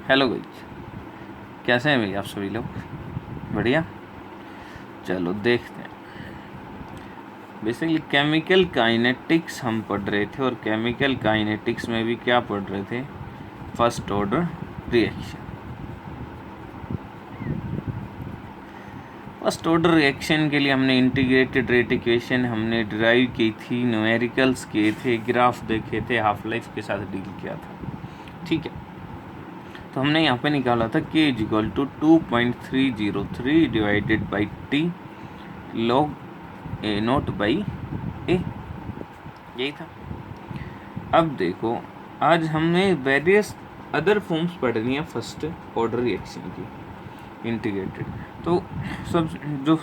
Hello guys, कैसे हैं भाई आप सभी लोग? बढ़िया। चलो देखते हैं। बेसिकली केमिकल काइनेटिक्स हम पढ़ रहे थे, और केमिकल काइनेटिक्स में भी क्या पढ़ रहे थे? First order reaction. First order reaction के लिए हमने इंटीग्रेटेड रेट इक्वेशन हमने डिराइव की थी, न्यूमेरिकल्स किए थे, ग्राफ देखे थे, हाफ लाइफ के साथ डील किया था। ठीक है, तो हमने यहाँ पे निकाला था k is equal to 2.303 divided by t log A naught by a, यही था। अब देखो, आज हमने वेरियस अदर फॉर्म्स पढ़नी है फर्स्ट ऑर्डर रिएक्शन की इंटीग्रेटेड। तो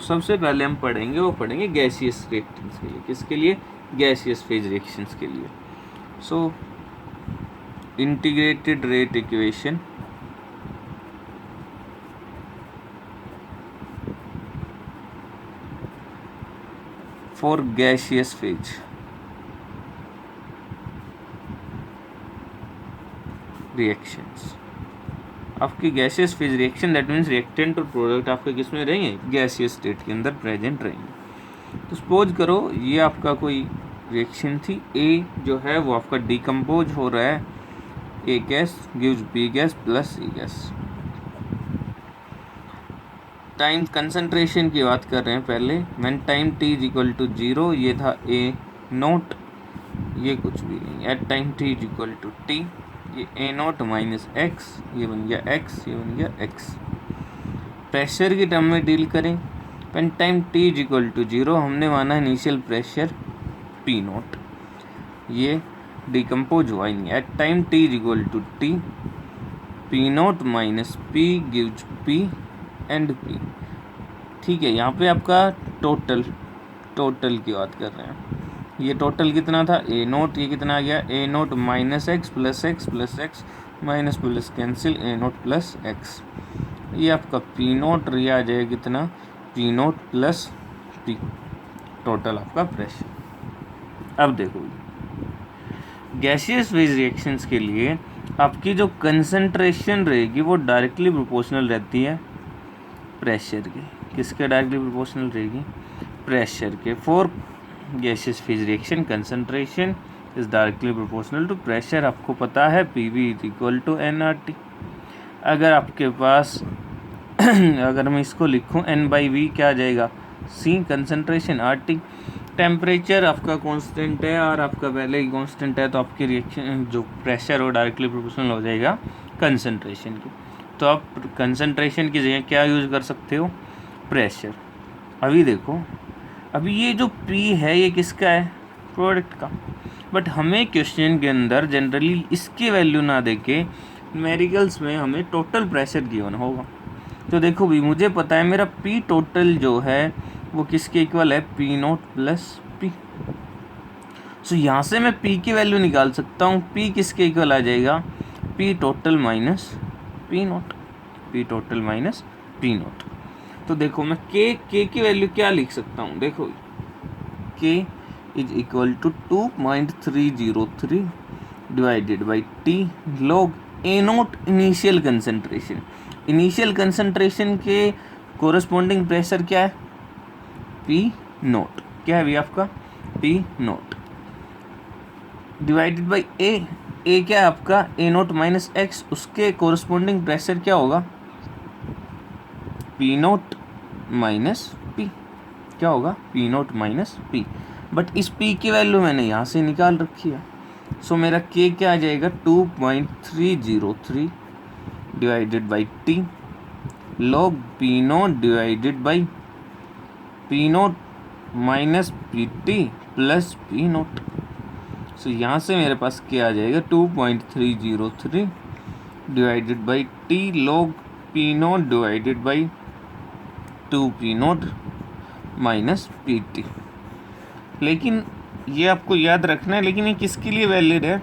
सबसे पहले हम पढ़ेंगे वो पढ़ेंगे गैसियस रिएक्शंस के लिए। किसके लिए? गैसियस फेज रिएक्शंस के लिए। So integrated rate equation for gaseous phase reactions. आपकी gaseous phase reaction, that means reactant और प्रोडक्ट आपके किस में रहेंगे? गैसियस स्टेट के अंदर प्रेजेंट रहेंगे। तो सपोज करो ये आपका कोई रिएक्शन थी, ए जो है वो आपका डिकम्पोज हो रहा है, A gas gives B gas plus C gas. Time concentration की बात कर रहे हैं पहले। When time T is equal to 0, ये था ए नोट, ये कुछ भी नहीं। At time T is equal to T, ये ए नोट माइनस एक्स, ये बन गया एक्स, ये बन गया एक्स। प्रेशर की टर्म में डील करें, when time T is equal to 0 हमने माना इनिशियल प्रेशर पी नोट, ये डिकम्पोज हुआ ही नहीं। At time T is equal to T, P naught minus P gives P and P. ठीक है, यहाँ पे आपका टोटल की बात कर रहे हैं। ये टोटल कितना था? ए नोट, ये कितना आ गया? A naught minus X plus X plus X minus plus cancel, A naught plus X. ये आपका पी नोट, ये आ जाएगा कितना? P naught plus P, total आपका प्रेशर। अब देखो, गैसियस फेज रिएक्शंस के लिए आपकी जो कंसंट्रेशन रहेगी वो डायरेक्टली प्रोपोर्शनल रहती है प्रेशर के। किसके डायरेक्टली प्रोपोर्शनल रहेगी? प्रेशर के। For gaseous phase reaction concentration is directly proportional to pressure. आपको पता है PV is equal to nRT। अगर आपके पास अगर मैं इसको लिखूं N/V, क्या आ जाएगा? C कंसंट्रेशन, RT टेम्परेचर आपका कांस्टेंट है और आपका पहले ही कांस्टेंट है, तो आपकी रिएक्शन जो प्रेशर वो डायरेक्टली प्रोपोर्शनल हो जाएगा कंसंट्रेशन की। तो आप कंसंट्रेशन की जगह क्या यूज़ कर सकते हो? प्रेशर। अभी देखो, अभी ये जो P है ये किसका है? प्रोडक्ट का। बट हमें क्वेश्चन के अंदर जनरली इसकी वैल्यू ना देके न्यूमेरिकल्स में हमें टोटल प्रेशर गिवन होगा। तो देखो भी, मुझे पता है मेरा P टोटल जो है वो किसके इक्वल है? P note plus P। सो यहाँ से मैं P की वैल्यू निकाल सकता हूँ। P किसके इक्वल आ जाएगा? P total minus P note, P total minus P note. तो देखो मैं K की वैल्यू क्या लिख सकता हूँ? देखो K is equal to 2.303 divided by T log A naught initial concentration. Initial concentration के कोरस्पॉन्डिंग प्रेशर क्या है? P naught. क्या है भी आपका? P naught divided by A क्या है आपका? A naught minus x. उसके कोरस्पॉन्डिंग प्रेशर क्या होगा? P naught minus P। क्या होगा? P naught minus P। But इस P की वैल्यू मैंने यहाँ से निकाल रखी है। सो मेरा K क्या आ जाएगा? 2.303 divided by T log P naught divided by P naught minus PT plus P naught. So यहाँ से मेरे पास क्या आ जाएगा? 2.303 divided by T log P naught divided by 2P naught minus PT। लेकिन ये आपको याद रखना है, लेकिन ये किसके लिए वैलिड है?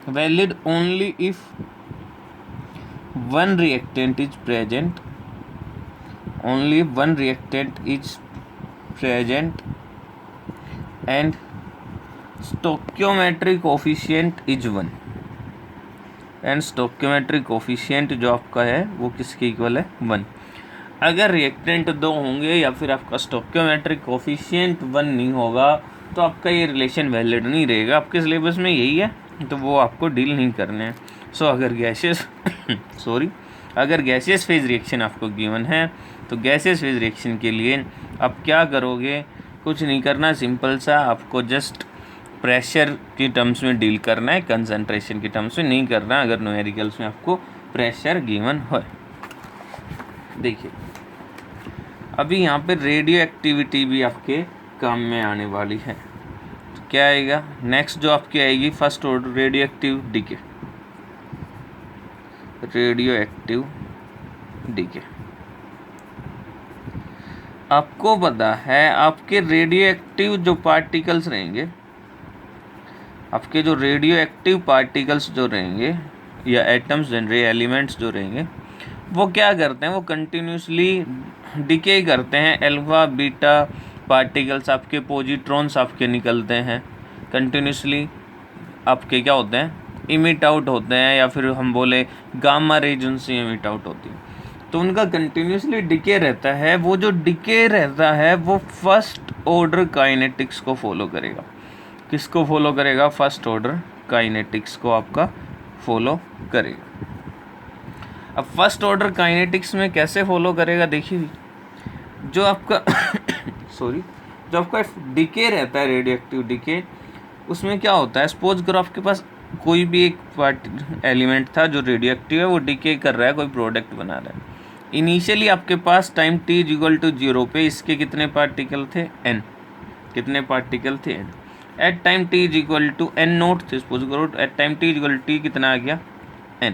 Valid only if one reactant is present, only one reactant is present and stoichiometric coefficient is 1। And stoichiometric coefficient जो आपका है वो किसके इक्वल है 1। अगर रिएक्टेंट 2 होंगे या फिर आपका स्टोइकियोमेट्रिक कोफिशिएंट 1 नहीं होगा तो आपका ये रिलेशन वैलिड नहीं रहेगा। आपके सिलेबस में यही है तो वो आपको डील नहीं करने हैं। सो अगर गैसेस अगर गैसियस फेज रिएक्शन आपको गिवन है तो गैसियस फेज रिएक्शन के लिए आप क्या करोगे, कुछ नहीं करना, सिंपल सा आपको जस्ट प्रेशर की टर्म्स में डील करना है, कंसंट्रेशन की टर्म्स में नहीं करना अगर न्यूमेरिकल्स में आपको प्रेशर गिवन हो। देखिए अभी यहाँ पे रेडियो एक्टिविटी भी आपके काम में आने वाली है। तो क्या आएगा नेक्स्ट जो आपकी आएगी first order radio active decay. Radio active decay आपको पता है आपके रेडियो एक्टिव जो पार्टिकल्स रहेंगे, आपके जो रेडियो एक्टिव पार्टिकल्स जो रहेंगे या एटम्स जनरली एलिमेंट्स जो रहेंगे वो क्या करते हैं, वो कंटिन्यूसली डिके करते हैं। अल्फा बीटा पार्टिकल्स आपके पॉजिट्रॉन्स आपके निकलते हैं कंटिन्यूसली, आपके क्या होते हैं इमिट आउट होते हैं, या फिर हम बोले गामा रेज उनसे इमिट आउट होती है। तो उनका कंटिन्यूसली डिके रहता है। वो जो डिके रहता है वो फर्स्ट ऑर्डर काइनेटिक्स को फॉलो करेगा। किसको फॉलो करेगा, फर्स्ट ऑर्डर काइनेटिक्स को आपका फॉलो करेगा। अब फर्स्ट ऑर्डर काइनेटिक्स में कैसे फॉलो करेगा, देखिए जो आपका जो आपका डिके रहता है रेडियो एक्टिव डिके, उसमें क्या होता है, सपोज करो आपके पास कोई भी एक एलिमेंट था जो रेडियो एक्टिव है, वो डिके कर रहा है, कोई प्रोडक्ट बना रहा है। इनिशियली आपके पास टाइम t इक्वल टू 0 पे इसके कितने पार्टिकल थे n, कितने पार्टिकल थे n। At time t equal to n naught थे, सपोज करो at time t equal t कितना आ गया n।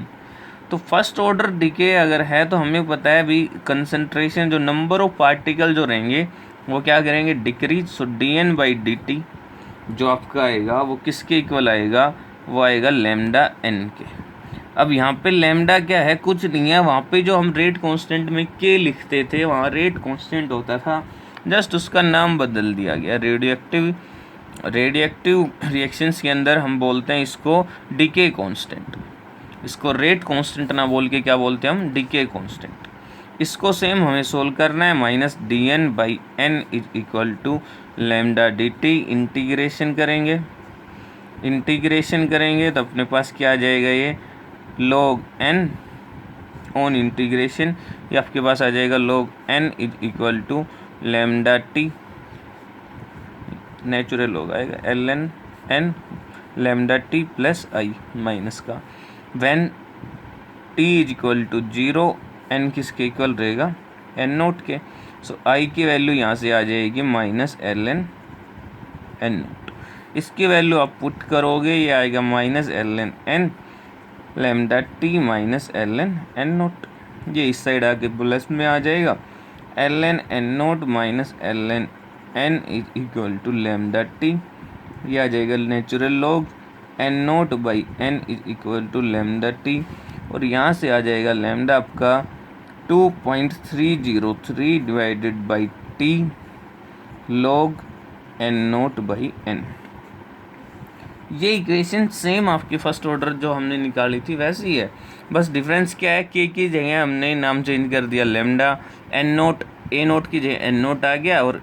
तो फर्स्ट ऑर्डर डिके अगर है तो हमें पता है अभी कंसंट्रेशन जो नंबर ऑफ पार्टिकल जो रहेंगे वो क्या करेंगे डिक्रीज। सो dn/dt जो आपका आएगा वो किसके इक्वल आएगा, वो आएगा लैम्डा n के। अब यहाँ पे लैम्डा क्या है, कुछ नहीं है, वहाँ पे जो हम रेट कांस्टेंट में k लिखते थे वहाँ रेट कांस्टेंट होता था, जस्ट उसका नाम बदल दिया गया। रेडियो एक्टिव रिएक्शंस के अंदर हम बोलते हैं इसको डिके कांस्टेंट, इसको रेट कांस्टेंट ना बोल के क्या बोलते हैं हम डिके कांस्टेंट। इसको सेम हमें सोल्व करना है, -dn/n is equal to lambda dt। Integration करेंगे तो अपने पास क्या आ जाएगा, ये log n ऑन इंटीग्रेशन, ये आपके पास आ जाएगा log n is equal to lambda t, natural log आएगा ln n lambda t plus i minus का। When t is equal to 0 n किसके इक्वल रहेगा n नोट के। सो i की value यहाँ से आ जाएगी -ln n नोट। इसकी वैल्यू आप पुट करोगे ये आएगा -ln n lambda t minus ln n note. ये इस साइड आके प्लस में आ जाएगा ln n naught minus ln n is equal to lambda t। ये आ जाएगा natural log n naught by n is equal to lambda t। और यहाँ से आ जाएगा लैम्डा आपका 2.303 divided by t log n naught by n। ये इक्वेशन सेम आपकी फर्स्ट ऑर्डर जो हमने निकाली थी वैसी है, बस डिफरेंस क्या है, के की जगह हमने नाम चेंज कर दिया लैम्डा, एन नोट ए नोट की जगह एन नोट आ गया और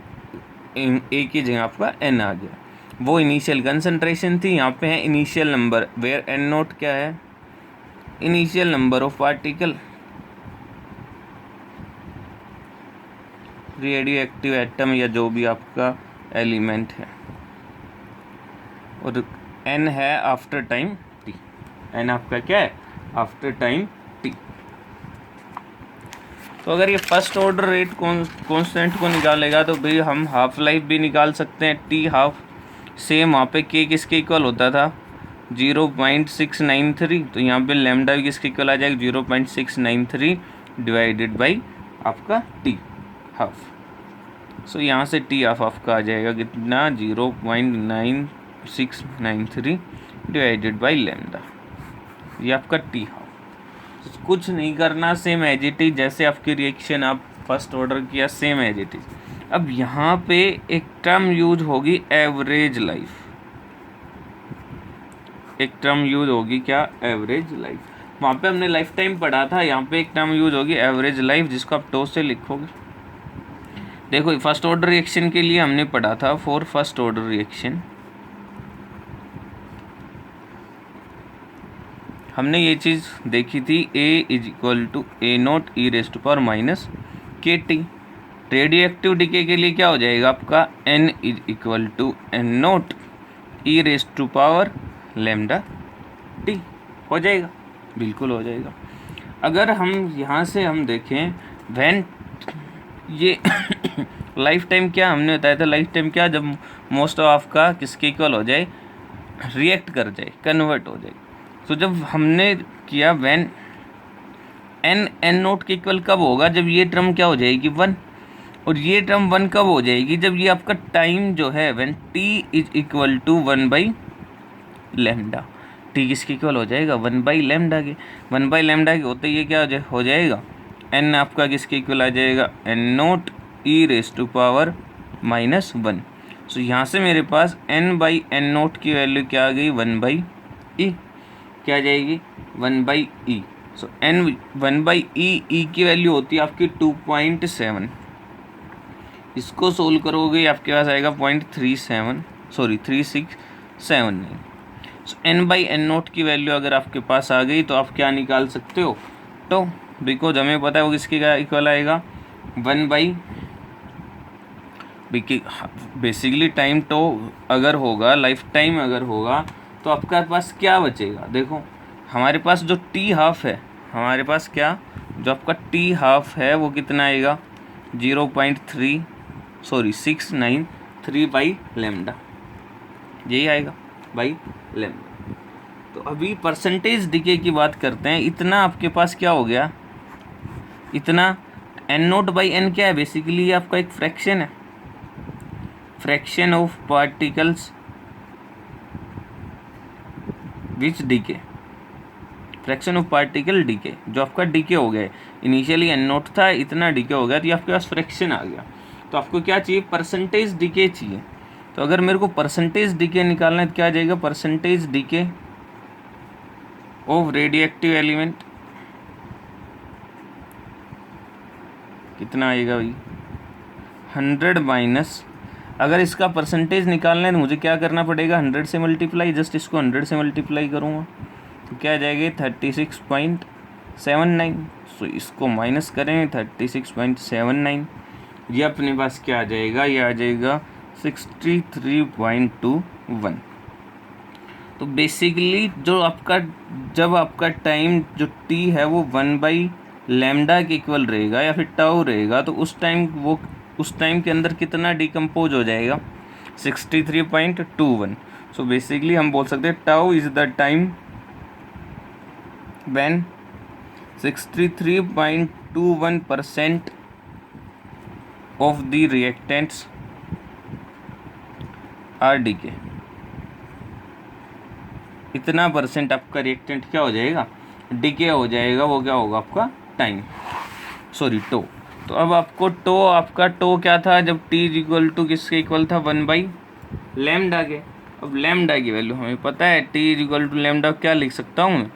ए की जगह आपका एन आ गया। वो इनिशियल कंसंट्रेशन थी, यहाँ पे है initial number, where N naught क्या है initial number of particle radioactive atom या जो भी आपका एलिमेंट है, और n है आफ्टर टाइम t। n आपका क्या है आफ्टर टाइम t। तो अगर ये फर्स्ट ऑर्डर रेट कांस्टेंट को निकालेगा तो भाई हम हाफ लाइफ भी निकाल सकते हैं, t हाफ सेम वहाँ पे k किसके इक्वल होता था 0.693, तो यहाँ पे लैम्डा भी किसके इक्वल आ जाएगा 0.693 डिवाइडेड बाई आपका t हाफ। सो यहाँ से t हाफ आपका आ जाएगा कितना 0.9693 डिवाइडेड बाई लैम्डा, ये आपका t हाफ। कुछ नहीं करना, सेम एज इट इज जैसे आपकी रिएक्शन आप फर्स्ट ऑर्डर किया सेम एज इट इज। अब यहाँ पे एक टर्म यूज होगी एवरेज लाइफ, एक टर्म यूज होगी क्या एवरेज लाइफ। वहाँ पे हमने लाइफ टाइम पढ़ा था, यहाँ पे एक टर्म यूज होगी एवरेज लाइफ, जिसको आप टो से लिखोगे। देखो फर्स्ट ऑर्डर रिएक्शन के लिए हमने पढ़ा था, फॉर फर्स्ट ऑर्डर रिएक्शन हमने ये चीज़ देखी थी, A is equal to A naught E raise to power minus K T. Radio active decay के लिए क्या हो जाएगा आपका, N is equal to N naught E raise to power lambda T. हो जाएगा, बिल्कुल हो जाएगा। अगर हम यहाँ से हम देखें व्हेन ये लाइफ टाइम क्या हमने बताया था, लाइफ टाइम क्या, जब मोस्ट ऑफ का किसके इक्वल हो जाए, रिएक्ट कर जाए, कन्वर्ट हो जाए। तो जब हमने किया व्हेन एन नोट के इक्वल कब होगा, जब ये टर्म क्या हो जाएगी 1, और ये टर्म 1 कब हो जाएगी, जब ये आपका टाइम जो है when T is equal to 1 by lambda. T किसके इक्वल हो जाएगा, 1 बाई लेमडा के। 1 बाई लेमडा के होते ये क्या हो जाएगा, एन आपका किसके इक्वल आ जाएगा, N naught E raise to power minus 1। So यहाँ से मेरे पास एन बाई एन नोट की वैल्यू क्या आ गई, 1 बाई ई, क्या आ जाएगी 1 by E. So N 1 by E की वैल्यू होती है आपकी 2.7। इसको सोल्व करोगे आपके पास आएगा 367 सो एन बाई एन नोट की वैल्यू अगर आपके पास आ गई तो आप क्या निकाल सकते हो, तो बिकॉज हमें पता है वो किसके इक्वल आएगा, 1 बाई, बेसिकली टाइम तो अगर होगा, लाइफ टाइम अगर होगा तो आपके पास क्या बचेगा। देखो हमारे पास जो टी हाफ है, हमारे पास क्या जो आपका टी हाफ है वो कितना आएगा, 693 बाई लेमडा, यही आएगा बाई लेमडा। तो अभी परसेंटेज डिके की बात करते हैं। इतना आपके पास क्या हो गया, इतना एन नोट बाई एन क्या है, बेसिकली ये आपका एक फ्रैक्शन है, fraction of particles which decay, fraction of particle decay, जो आपका डीके हो गया। इनिशियली एन नोट था, इतना डीके हो गया तो ये आपके पास फ्रैक्शन आ गया। तो आपको क्या चाहिए, परसेंटेज डीके चाहिए। तो अगर मेरे को परसेंटेज डीके निकालना है तो क्या आ जाएगा, percentage DK of radio active element कितना आएगा भाई, 100 माइनस, अगर इसका परसेंटेज निकालना है तो मुझे क्या करना पड़ेगा, 100 से मल्टीप्लाई, जस्ट इसको 100 से मल्टीप्लाई करूँगा तो क्या आ जाएगा 36.79। सो इसको माइनस करें 36.79, ये अपने पास क्या आ जाएगा, ये आ जाएगा 63.21। तो बेसिकली जो आपका, जब आपका टाइम जो टी है वो 1 बाई लेमडा के इक्वल रहेगा या फिर टाउ रहेगा, तो उस टाइम के अंदर कितना डिकम्पोज हो जाएगा, 63.21। सो बेसिकली हम बोल सकते हैं tau is the time when 63.21% of the reactants are decay. इतना परसेंट आपका रिएक्टेंट क्या हो जाएगा, डीके हो जाएगा, वो क्या होगा आपका टाइम, सॉरी टो। तो अब आपको आपका टो क्या था, जब टी इक्वल टू किसके इक्वल था, 1 बाई लेमडा के। अब लेमडा की वैल्यू हमें पता है, टी इक्वल टू लेमडा क्या लिख सकता हूँ मैं,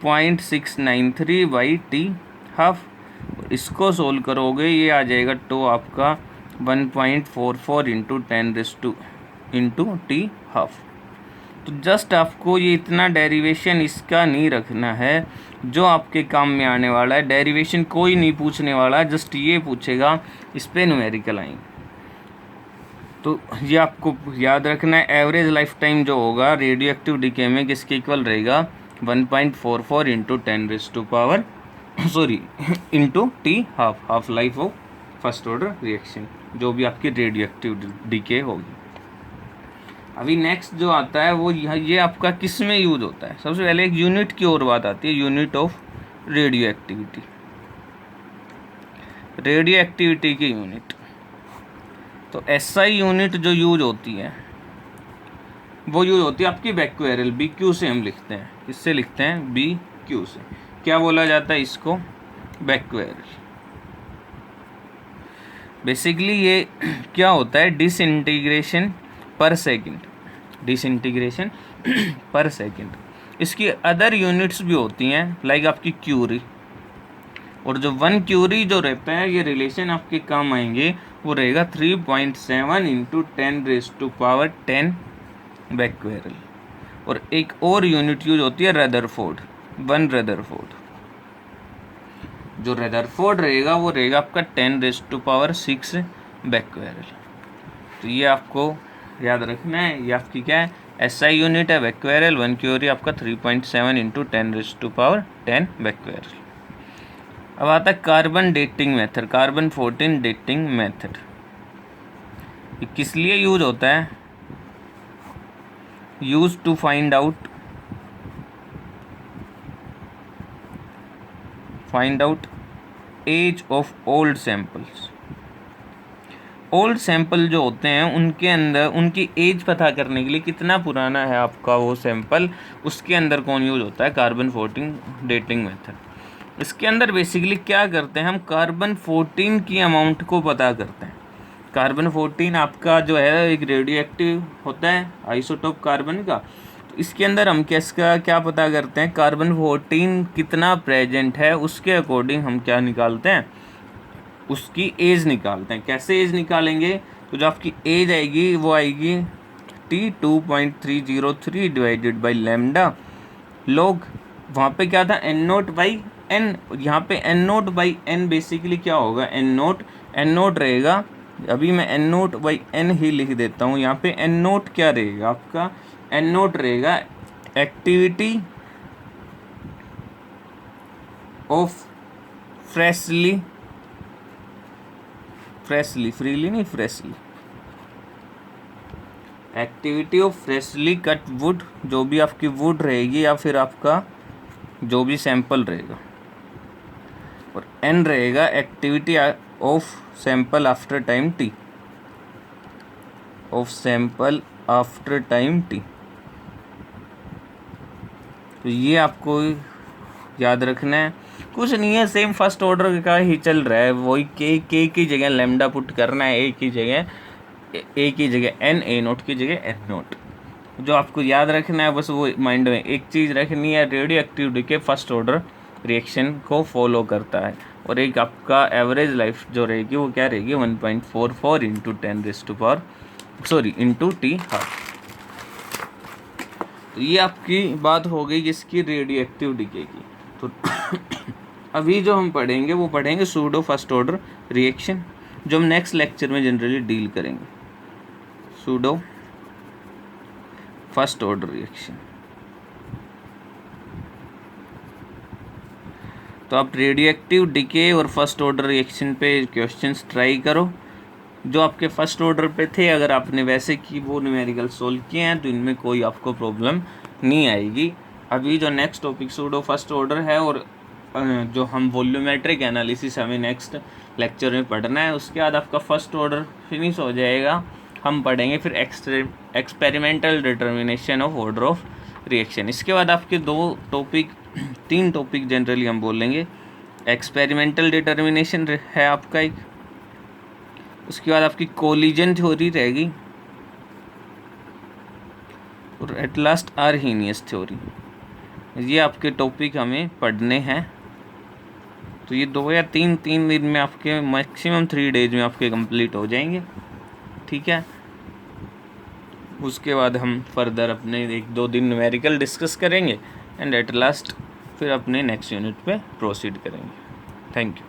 0.693 बाई टी हाफ। इसको सोल्व करोगे ये आ जाएगा टो आपका 1.44 इंटू 10 इंटू टी हाफ। तो जस्ट आपको ये इतना डेरिवेशन इसका नहीं रखना है जो आपके काम में आने वाला है। डेरिवेशन कोई नहीं पूछने वाला, जस्ट ये पूछेगा, इस पे न्यूमेरिकल आएंगे। तो ये आपको याद रखना है, एवरेज लाइफ टाइम जो होगा रेडियो एक्टिव डीके में किसके इक्वल रहेगा, 1.44 into 10 sorry into T half life of first order reaction, जो भी आपकी रेडियो एक्टिव डीके होगी। अभी नेक्स्ट जो आता है वो ये आपका किस में यूज होता है। सबसे पहले एक यूनिट की ओर बात आती है, unit of radio activity. Radio activity की यूनिट, तो एसआई यूनिट जो यूज होती है वो यूज होती है आपकी बैक्यूरेल, BQ से हम लिखते हैं, इससे लिखते हैं BQ से। क्या बोला जाता है इसको, बैक्यूरेल। बेसिकली ये क्या होता है, डिसइंटीग्रेशन पर सेकंड, डिसइंटीग्रेशन पर सेकंड। इसकी अदर यूनिट्स भी होती हैं लाइक आपकी क्यूरी, और जो 1 क्यूरी जो रहता है ये रिलेशन आपके काम आएंगे, वो रहेगा 3.7 इंटू 10⁻10 बेक्वेरल। और एक और यूनिट यूज होती है रदरफोर्ड, 1 रदरफोर्ड। जो रदरफोर्ड रहेगा वो रहेगा आपका 10⁻6 बेक्वेरल। तो ये आपको याद रखना है, ये आपकी क्या है, SI यूनिट है बेक्वेरल, 1 क्यूरी आपका 3.7 इंटू 10⁻10 बेक्वेरल। अब आता है carbon dating method, carbon 14 dating method. ये किस लिए यूज होता है? Use to find out age of old samples. Old sample जो होते हैं उनके अंदर उनकी एज पता करने के लिए, कितना पुराना है आपका वो सैंपल, उसके अंदर कौन यूज होता है? Carbon 14 dating method. इसके अंदर बेसिकली क्या करते हैं हम, कार्बन 14 की अमाउंट को पता करते हैं। कार्बन 14 आपका जो है एक रेडियो एक्टिव होता है, आइसोटोप कार्बन का। तो इसके अंदर हम किसका क्या पता करते हैं, कार्बन 14 कितना प्रेजेंट है, उसके अकॉर्डिंग हम क्या निकालते हैं, उसकी एज निकालते हैं। कैसे एज निकालेंगे? तो जो आपकी एज आएगी वो आएगी T2.303 divided by lambda log, वहाँ पे क्या था N0/N, यहाँ पे N0/N बेसिकली क्या होगा, N0 रहेगा, अभी मैं N0/N ही लिख देता हूँ। यहाँ पे N0 क्या रहेगा आपका, N0 रहेगा activity of freshly activity of freshly cut would, जो भी आपकी वुड रहेगी या फिर आपका जो भी सैंपल रहेगा। और N रहेगा activity of sample after time T, तो ये आपको याद रखना है। कुछ नहीं है, सेम फर्स्ट ऑर्डर का ही चल रहा है, वही के की जगह लैम्डा पुट करना है, ए की जगह N, A0 की जगह N0। जो आपको याद रखना है बस वो माइंड में एक चीज़ रखनी है, रेडियो एक्टिविटी के फर्स्ट ऑर्डर रिएक्शन को फॉलो करता है। और एक आपका एवरेज लाइफ जो रहेगी वो क्या रहेगी, 1.44 इंटू 10⁻, इंटू T²। तो ये आपकी बात हो गई किसकी, रेडियो एक्टिव डीके की। तो अभी जो हम पढ़ेंगे वो पढ़ेंगे सूडो फर्स्ट ऑर्डर रिएक्शन, जो हम नेक्स्ट लेक्चर में जनरली डील करेंगे, सूडो फर्स्ट ऑर्डर रिएक्शन। तो आप रेडियो एक्टिव डीके और फर्स्ट ऑर्डर रिएक्शन पे क्वेश्चंस ट्राई करो, जो आपके फर्स्ट ऑर्डर पे थे, अगर आपने वैसे की वो न्यूमेरिकल सोल्व किए हैं तो इनमें कोई आपको प्रॉब्लम नहीं आएगी। अभी जो next topic pseudo first order है और जो हम वॉल्यूमेट्रिक एनालिसिस हमें नेक्स्ट लेक्चर में पढ़ना है, उसके बाद आपका फर्स्ट ऑर्डर फिनिश हो जाएगा। हम पढ़ेंगे फिर experimental determination of order of reaction. इसके बाद आपके 3 टॉपिक जनरली हम बोलेंगे। एक्सपेरिमेंटल डिटर्मिनेशन है आपका एक, उसके बाद आपकी कोलिजन थ्योरी रहेगी, और एट लास्ट आर्हीनियस थ्योरी। ये आपके टॉपिक हमें पढ़ने हैं। तो ये 2 या 3 दिन में आपके मैक्सिमम 3 डेज में आपके कंप्लीट हो जाएंगे, ठीक है। उसके बाद हम फर्दर अपने 1-2 दिन न्यूमेरिकल डिस्कस करेंगे एंड एट लास्ट फिर अपने नेक्स्ट यूनिट पे प्रोसीड करेंगे। Thank you.